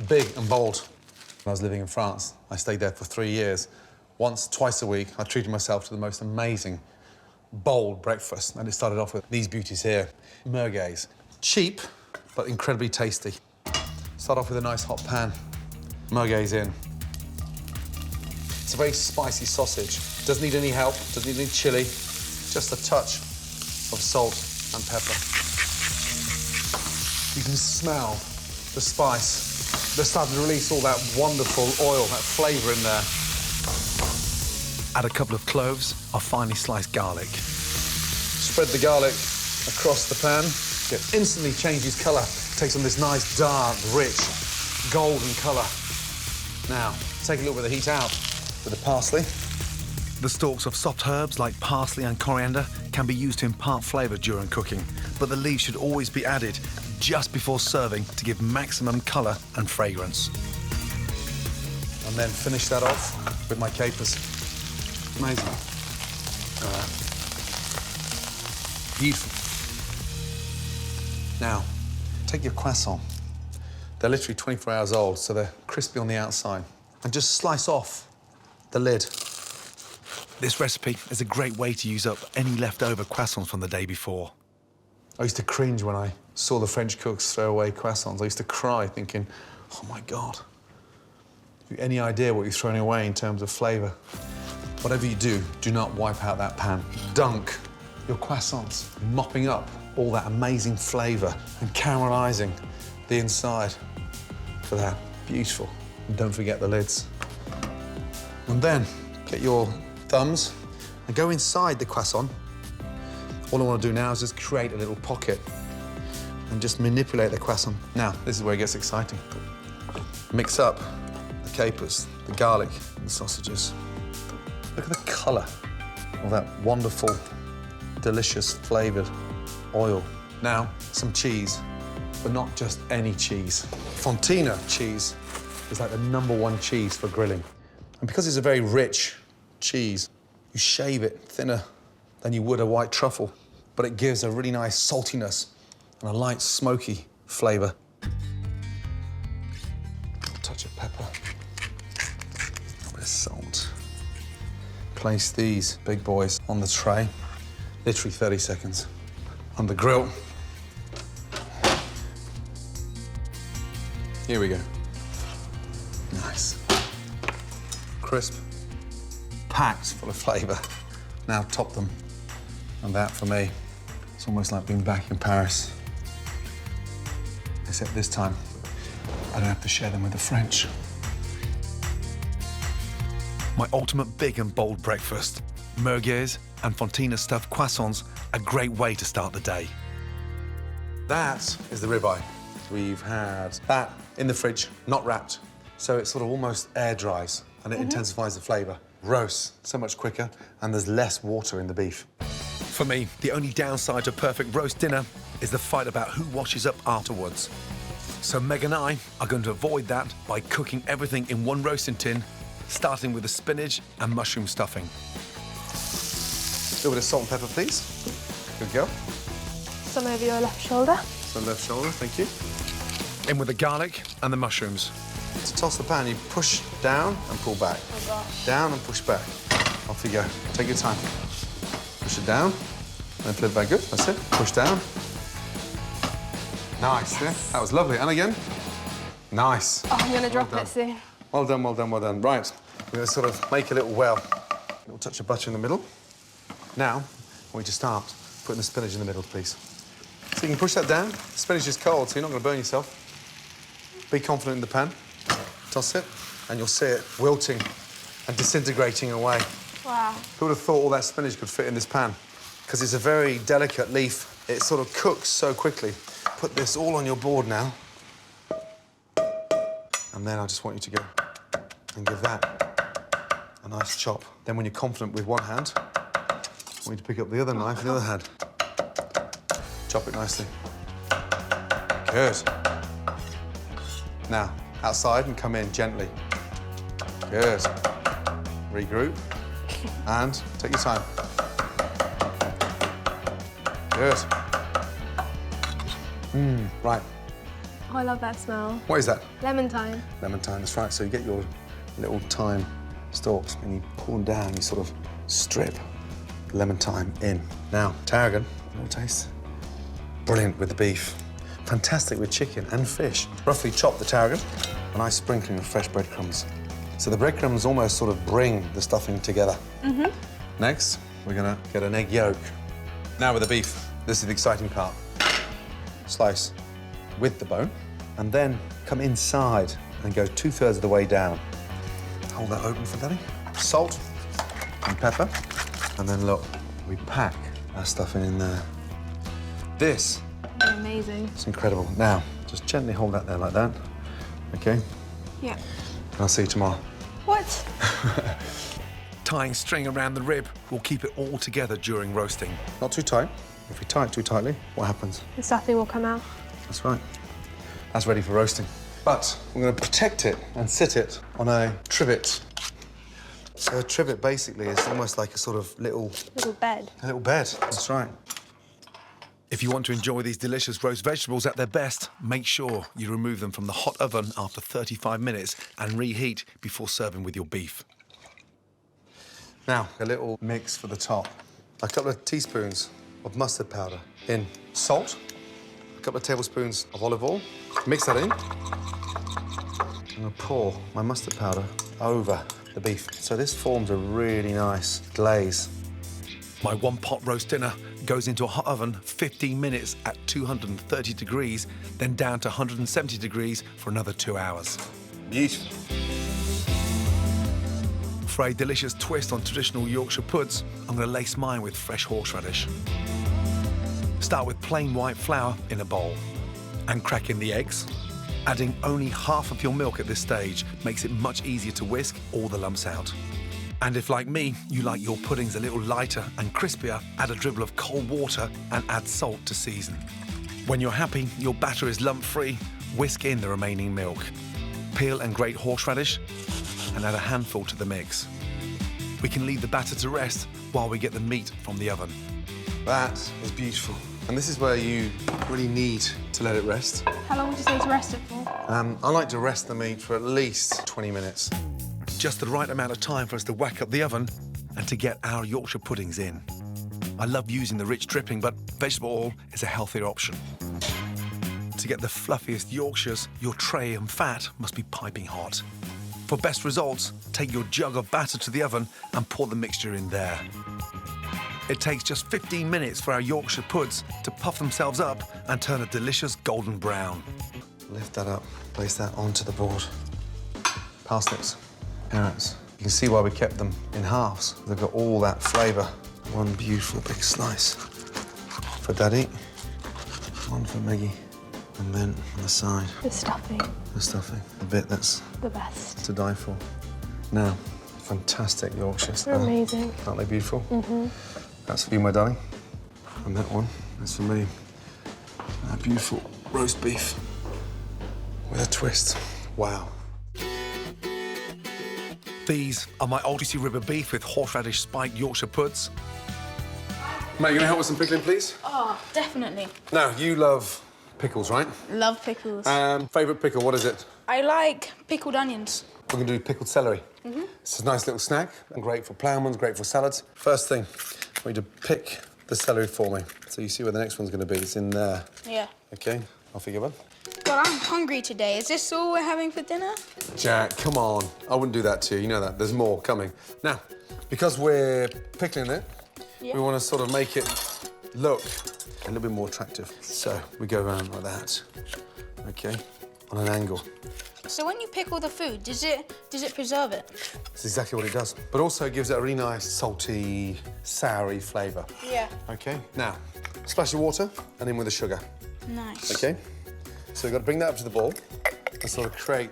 big and bold. When I was living in France, I stayed there for 3 years. Once, twice a week, I treated myself to the most amazing, bold breakfast. And it started off with these beauties here, merguez. Cheap, but incredibly tasty. Start off with a nice hot pan. Merguez in. It's a very spicy sausage. Doesn't need any help, doesn't need any chili, just a touch of salt and pepper. You can smell the spice. They're starting to release all that wonderful oil, that flavour in there. Add a couple of cloves of finely sliced garlic. Spread the garlic across the pan. It instantly changes colour. Takes on this nice, dark, rich, golden colour. Now, take a little bit of the heat out with the parsley. The stalks of soft herbs like parsley and coriander can be used to impart flavour during cooking, but the leaves should always be added just before serving to give maximum colour and fragrance. And then finish that off with my capers. Amazing. Beautiful. Now, take your croissant. They're literally 24 hours old, so they're crispy on the outside. And just slice off the lid. This recipe is a great way to use up any leftover croissants from the day before. I used to cringe when I saw the French cooks throw away croissants. I used to cry thinking, oh my God. Have you any idea what you're throwing away in terms of flavour? Whatever you do, do not wipe out that pan. Dunk your croissants, mopping up all that amazing flavour and caramelising the inside for that. Beautiful. And don't forget the lids. And then get your thumbs and go inside the croissant. All I want to do now is just create a little pocket and just manipulate the croissant. Now, this is where it gets exciting. Mix up the capers, the garlic, and the sausages. Look at the colour of that wonderful, delicious flavoured oil. Now, some cheese, but not just any cheese. Fontina cheese is like the #1 cheese for grilling. And because it's a very rich cheese, you shave it thinner than you would a white truffle, but it gives a really nice saltiness and a light smoky flavour. A touch of pepper, a bit of salt. Place these big boys on the tray, literally 30 seconds. On the grill. Here we go. Nice. Crisp. Packed full of flavour. Now top them. And that, for me, it's almost like being back in Paris. Except this time, I don't have to share them with the French. My ultimate big and bold breakfast. Merguez and Fontina stuffed croissants, a great way to start the day. That is the ribeye. We've had that in the fridge, not wrapped. So it sort of almost air dries and it intensifies the flavour. Roasts so much quicker and there's less water in the beef. For me, the only downside to a perfect roast dinner is the fight about who washes up afterwards. So Meg and I are going to avoid that by cooking everything in one roasting tin, starting with the spinach and mushroom stuffing. A little bit of salt and pepper, please. Good girl. Some over your left shoulder. Some left shoulder, thank you. In with the garlic and the mushrooms. To toss the pan, you push down and pull back. Oh gosh. Down and push back. Off you go. Take your time. Push it down, and flip it back. Good, that's it. Push down. Nice, yeah? That was lovely. And again. Nice. Oh, I'm gonna drop it soon. Well done, well done, well done. Right, we're gonna sort of make a little well. A little touch of butter in the middle. Now, I want you to start putting the spinach in the middle, please. So you can push that down. The spinach is cold, so you're not gonna burn yourself. Be confident in the pan. Toss it, and you'll see it wilting and disintegrating away. Wow. Who would have thought all that spinach could fit in this pan? Because it's a very delicate leaf. It sort of cooks so quickly. Put this all on your board now. And then I just want you to go and give that a nice chop. Then when you're confident with one hand, I want you to pick up the other knife in the other hand. Chop it nicely. Good. Now, outside and come in gently. Good. Regroup. And take your time. Good. Right. Oh, I love that smell. What is that? Lemon thyme. Lemon thyme, that's right. So you get your little thyme stalks and you pull them down, you sort of strip the lemon thyme in. Now, tarragon, a little taste. Brilliant with the beef. Fantastic with chicken and fish. Roughly chop the tarragon, a nice sprinkling of fresh breadcrumbs. So the breadcrumbs almost sort of bring the stuffing together. Next, we're gonna get an egg yolk. Now with the beef, this is the exciting part. Slice with the bone, and then come inside and go 2/3 of the way down. Hold that open for Daddy. Salt and pepper, and then look, we pack our stuffing in there. This Amazing. is incredible. Now, just gently hold that there like that, okay? Yeah. And I'll see you tomorrow. What? Tying string around the rib will keep it all together during roasting. Not too tight. If we tie it too tightly, what happens? The stuffing will come out. That's right. That's ready for roasting. But we're going to protect it and sit it on a trivet. So a trivet basically is almost like a sort of little bed. A little bed. That's right. If you want to enjoy these delicious roast vegetables at their best, make sure you remove them from the hot oven after 35 minutes and reheat before serving with your beef. Now, a little mix for the top. A couple of teaspoons of mustard powder in. Salt, a couple of tablespoons of olive oil. Mix that in. I'm gonna pour my mustard powder over the beef. So this forms a really nice glaze. My one-pot roast dinner goes into a hot oven 15 minutes at 230 degrees, then down to 170 degrees for another 2 hours. Beautiful. For a delicious twist on traditional Yorkshire puds, I'm going to lace mine with fresh horseradish. Start with plain white flour in a bowl and crack in the eggs. Adding only half of your milk at this stage makes it much easier to whisk all the lumps out. And if, like me, you like your puddings a little lighter and crispier, add a dribble of cold water and add salt to season. When you're happy your batter is lump-free, whisk in the remaining milk. Peel and grate horseradish and add a handful to the mix. We can leave the batter to rest while we get the meat from the oven. That is beautiful. And this is where you really need to let it rest. How long would you say to rest it for? I like to rest the meat for at least 20 minutes. Just the right amount of time for us to whack up the oven and to get our Yorkshire puddings in. I love using the rich dripping, but vegetable oil is a healthier option. To get the fluffiest Yorkshires, your tray and fat must be piping hot. For best results, take your jug of batter to the oven and pour the mixture in there. It takes just 15 minutes for our Yorkshire puds to puff themselves up and turn a delicious golden brown. Lift that up, place that onto the board. Parsnips, carrots. You can see why we kept them in halves. They've got all that flavour. One beautiful big slice for Daddy, one for Maggie, and then on the side, The stuffing. the stuffing, the bit that's The best. to die for. Now, fantastic Yorkshires. They're amazing. Aren't they beautiful? That's for you, my darling. And that one is for me. A beautiful roast beef with a twist. Wow. These are my old juicy rib of beef with horseradish spiked Yorkshire puds. Mate, you gonna help with some pickling, please? Oh, definitely. Now, you love pickles, right? Love pickles. Favourite pickle, what is it? I like pickled onions. We're gonna do pickled celery. It's a nice little snack, and great for ploughmans, great for salads. First thing, I want you to pick the celery for me. So you see where the next one's gonna be, it's in there. Yeah. Okay, off you go, bud. Well, I'm hungry today. Is this all we're having for dinner? Jack, come on. I wouldn't do that to you, you know that. There's more coming. Now, because we're pickling it, we want to sort of make it look a little bit more attractive. So we go around like that, okay, on an angle. So when you pickle the food, does it preserve it? That's exactly what it does. But also it gives it a really nice, salty, soury flavour. Yeah. Okay, now, splash of water and in with the sugar. Nice. Okay? So you've got to bring that up to the bowl and sort of create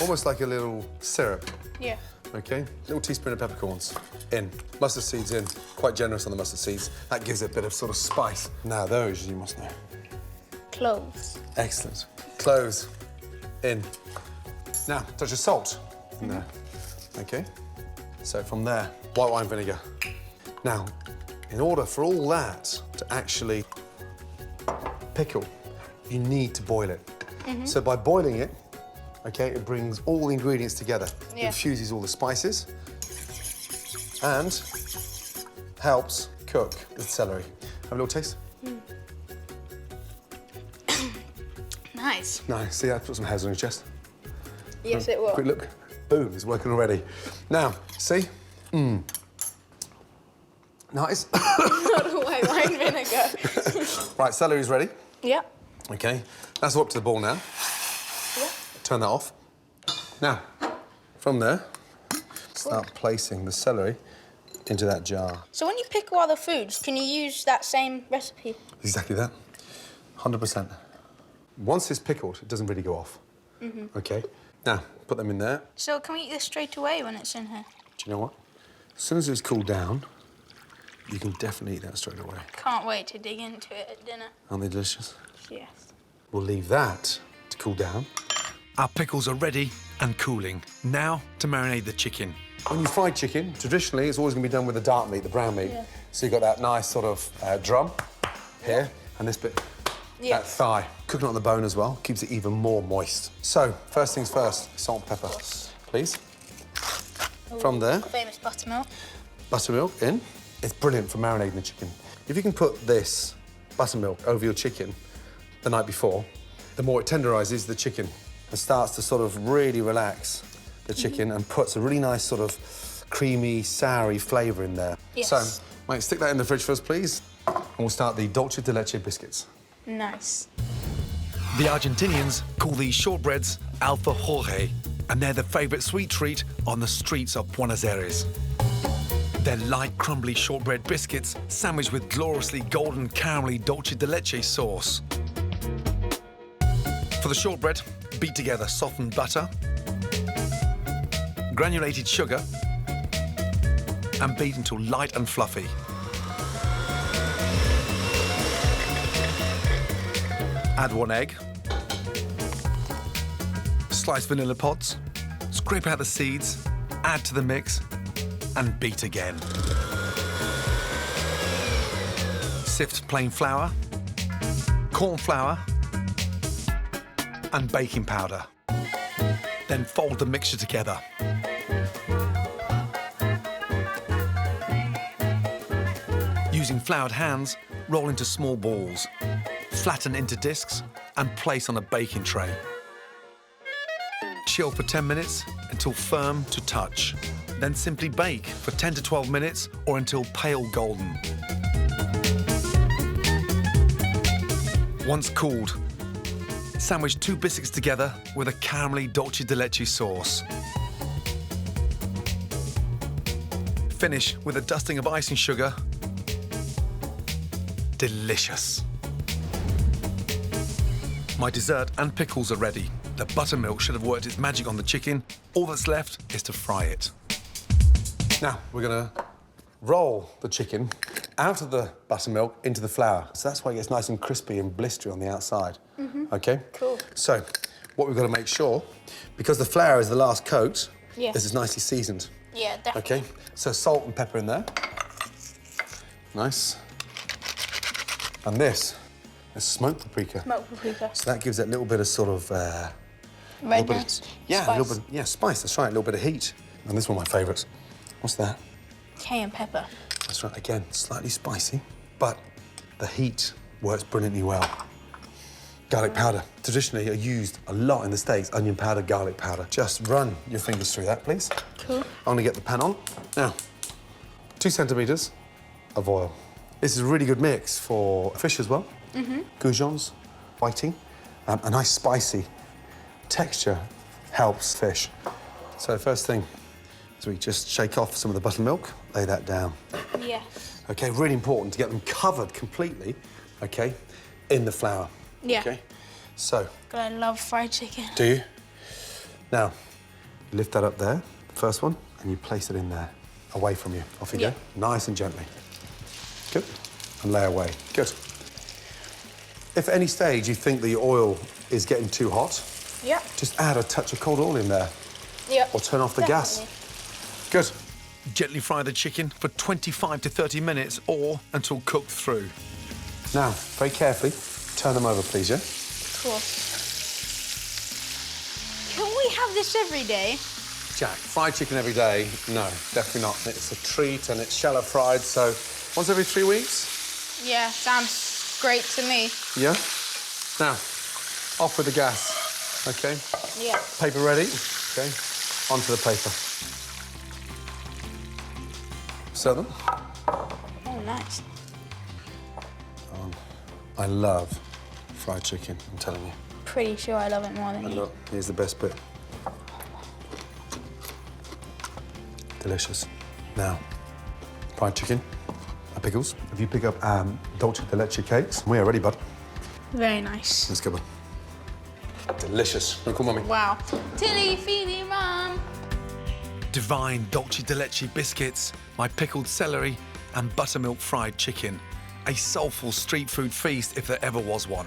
almost like a little syrup. Yeah. Okay, little teaspoon of peppercorns in. Mustard seeds in, quite generous on the mustard seeds. That gives it a bit of sort of spice. Now those, you must know. Cloves. Excellent. Cloves in. Now, touch of salt in there. Okay, so from there, white wine vinegar. Now, in order for all that to actually pickle, you need to boil it. So by boiling it, okay, it brings all the ingredients together. Yeah. Infuses all the spices and helps cook the celery. Have a little taste? Nice. Nice. See, I put some hairs on your chest. Yes, it will. Quick look. Boom, it's working already. Now, see? Nice. White wine vinegar. Right, celery's ready. Yeah. Okay, that's up to the bowl now. Yeah. Turn that off. Now, from there, start placing the celery into that jar. So when you pickle other foods, can you use that same recipe? Exactly that. 100%. Once it's pickled, it doesn't really go off. Okay? Now, put them in there. So can we eat this straight away when it's in here? Do you know what? As soon as it's cooled down, you can definitely eat that straight away. Can't wait to dig into it at dinner. Aren't they delicious? Yes. We'll leave that to cool down. Our pickles are ready and cooling. Now to marinate the chicken. When you fry chicken, traditionally, it's always going to be done with the dark meat, the brown meat. Yeah. So you've got that nice sort of drum here, and this bit, that thigh. Cooking it on the bone as well, keeps it even more moist. So, first things first, salt and pepper, please. From there, Famous buttermilk. buttermilk in. It's brilliant for marinating the chicken. If you can put this buttermilk over your chicken the night before, the more it tenderises the chicken and starts to sort of really relax the chicken and puts a really nice sort of creamy, soury flavour in there. Yes. So, mate, stick that in the fridge for us, please. And we'll start the dulce de leche biscuits. Nice. The Argentinians call these shortbreads alfajore, and they're the favourite sweet treat on the streets of Buenos Aires. They're light, crumbly shortbread biscuits sandwiched with gloriously golden caramelly dulce de leche sauce. For the shortbread, beat together softened butter, granulated sugar, and beat until light and fluffy. Add 1 egg, slice vanilla pods, scrape out the seeds, add to the mix, and beat again. Sift plain flour, corn flour, and baking powder. Then fold the mixture together. Using floured hands, roll into small balls, flatten into discs, and place on a baking tray. Chill for 10 minutes until firm to touch. Then simply bake for 10 to 12 minutes or until pale golden. Once cooled, sandwich 2 biscuits together with a caramelly dulce de leche sauce. Finish with a dusting of icing sugar. Delicious. My dessert and pickles are ready. The buttermilk should have worked its magic on the chicken. All that's left is to fry it. Now, we're gonna roll the chicken out of the buttermilk into the flour. So that's why it gets nice and crispy and blistery on the outside. Okay? Cool. So, what we've got to make sure, because the flour is the last coat, Yes. is it's nicely seasoned. Yeah, definitely. Okay? So salt and pepper in there. Nice. And this is smoked paprika. Smoked paprika. So that gives it a little bit of sort of... Redness. yeah, Spice. a little bit, yeah, spice, that's right, a little bit of heat. And this is one of my favourites. What's that? Cayenne pepper. That's right, again, slightly spicy, but the heat works brilliantly well. Garlic powder, traditionally are used a lot in the States, onion powder, garlic powder. Just run your fingers through that, please. Cool. I'm gonna get the pan on. Now, 2 centimetres of oil. This is a really good mix for fish as well. Goujons, whiting, a nice spicy texture helps fish. So first thing is we just shake off some of the buttermilk, lay that down. Yeah. Okay, really important to get them covered completely, okay, in the flour. Yeah. Okay, so, God, I love fried chicken. do you? Now, you lift that up there, first one, and you place it in there, away from you. Off you Yeah. go, nice and gently. Good, and lay away, good. If at any stage you think the oil is getting too hot, Yeah. just add a touch of cold oil in there, Yeah. or turn off the gas. Good. Gently fry the chicken for 25 to 30 minutes or until cooked through. Now, very carefully, turn them over, please, yeah? Cool. have this every day? Jack, fried chicken every day? No, definitely not. It's a treat and it's shallow fried, so once every 3 weeks? Yeah, sounds great to me. Yeah? Now, off with the gas, OK? Yeah. Paper ready? OK, onto the paper. Serve them. Oh, nice. I love fried chicken, I'm telling you. Pretty sure I love it more than And you. look, here's the best bit. Delicious. Now, fried chicken, pickles. If you pick up dulce de leche cakes, we are ready, bud. Very nice. Let's go, bud. Delicious. Wanna call Mummy? Wow. Tilly, feely, mum. Divine dolce de leche biscuits, my pickled celery, and buttermilk fried chicken. A soulful street food feast if there ever was one.